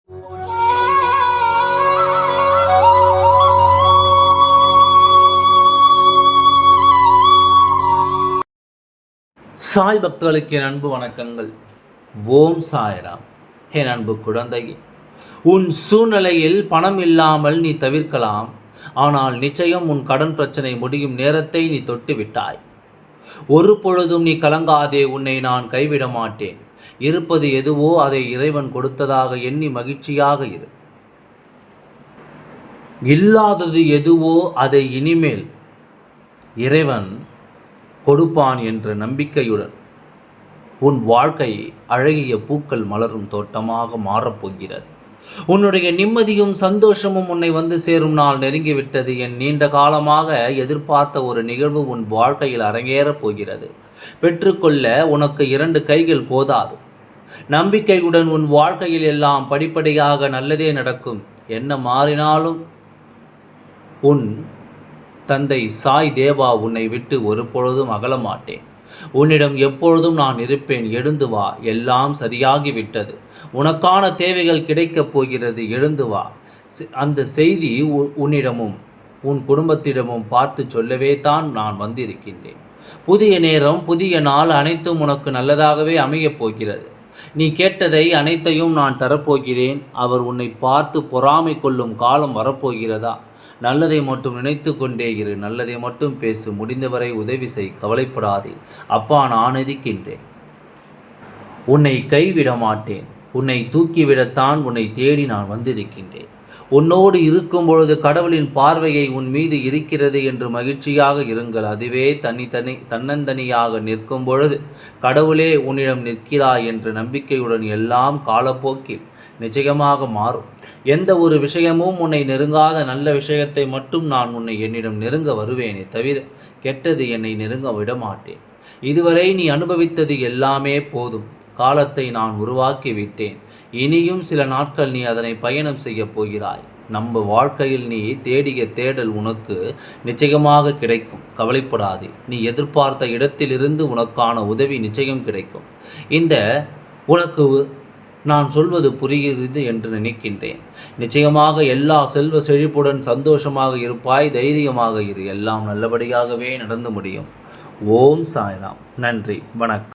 சாய் பக்தர்களுக்கு என் அன்பு வணக்கங்கள். ஓம் சாய்ராம். என் அன்பு குழந்தையே, உன் சூழ்நிலையில் பணம் இல்லாமல் நீ தவிர்க்கலாம். ஆனால் நிச்சயம் உன் கடன் பிரச்சனை முடியும் நேரத்தை நீ தொட்டு விட்டாய். ஒரு பொழுதும் நீ கலங்காதே, உன்னை நான் கைவிட மாட்டேன். இருப்பது எதுவோ அதை இறைவன் கொடுத்ததாக எண்ணி மகிழ்ச்சியாக இரு. இல்லாதது எதுவோ அதை இனிமேல் இறைவன் கொடுப்பான் என்ற நம்பிக்கையுடன் உன் வாழ்க்கை அழகிய பூக்கள் மலரும் தோட்டமாக மாறப்போகிறது. உன்னுடைய நிம்மதியும் சந்தோஷமும் உன்னை வந்து சேரும் நாள் நெருங்கிவிட்டது. என் நீண்ட காலமாக எதிர்பார்த்த ஒரு நிகழ்வு உன் வாழ்க்கையில் அரங்கேறப் போகிறது. பெற்றுக்கொள்ள உனக்கு 2 கைகள் போதாது. நம்பிக்கையுடன் உன் வாழ்க்கையில் எல்லாம் படிப்படியாக நல்லதே நடக்கும். என்ன மாறினாலும் உன் தந்தை சாய் தேவா உன்னை விட்டு ஒரு பொழுதும் அகல மாட்டேன். உன்னிடம் எப்பொழுதும் நான் இருப்பேன். எழுந்து வா, எல்லாம் சரியாகிவிட்டது. உனக்கான தேவைகள் கிடைக்கப் போகிறது. எழுந்து வா. அந்த செய்தி உன்னிடமும் உன் குடும்பத்திடமும் பார்த்து சொல்லவே தான் நான் வந்திருக்கின்றேன். புதிய நேரம், புதிய நாள் அனைத்தும் உனக்கு நல்லதாகவே அமையப் போகிறது. நீ கேட்டதை அனைத்தையும் நான் தரப்போகிறேன். அவர் உன்னை பார்த்து பொறாமை கொள்ளும் காலம் வரப்போகிறதா? நல்லதை மட்டும் நினைத்து கொண்டே இரு. நல்லதை மட்டும் பேசு. முடிந்தவரை உதவி செய். கவலைப்படாதே. அப்பா, நான் இருக்கின்றேன். உன்னை கைவிட மாட்டேன். உன்னை தூக்கிவிடத்தான் உன்னை தேடி நான் வந்திருக்கின்றேன். உன்னோடு இருக்கும் பொழுது கடவுளின் பார்வையை உன் மீது இருக்கிறது என்று மகிழ்ச்சியாக இருங்கள். அதுவே தன்னந்தனியாக நிற்கும் பொழுது கடவுளே உன்னிடம் நிற்கிறாய் என்ற நம்பிக்கையுடன் எல்லாம் காலப்போக்கில் நிச்சயமாக மாறும். எந்த ஒரு விஷயமும் உன்னை நெருங்காத நல்ல விஷயத்தை மட்டும் நான் உன்னை என்னிடம் நெருங்க வருவேனே தவிர கெட்டது என்னை நெருங்க விட மாட்டேன். இதுவரை நீ அனுபவித்தது எல்லாமே போதும். காலத்தை நான் உருவாக்கி விட்டேன். இனியும் சில நாட்கள் நீ அதனை பயணம் செய்ய போகிறாய். நம்ம வாழ்க்கையில் நீ தேடிய தேடல் உனக்கு நிச்சயமாக கிடைக்கும். கவலைப்படாதே. நீ எதிர்பார்த்த இடத்திலிருந்து உனக்கான உதவி நிச்சயம் கிடைக்கும். இந்த உனக்கு நான் சொல்வது புரிகிறது என்று நினைக்கின்றேன். நிச்சயமாக எல்லா செல்வ செழிப்புடன் சந்தோஷமாக இருப்பாய். தைரியமாக இரு. எல்லாம் நல்லபடியாகவே நடந்து முடியும். ஓம் சாய்ராம். நன்றி. வணக்கம்.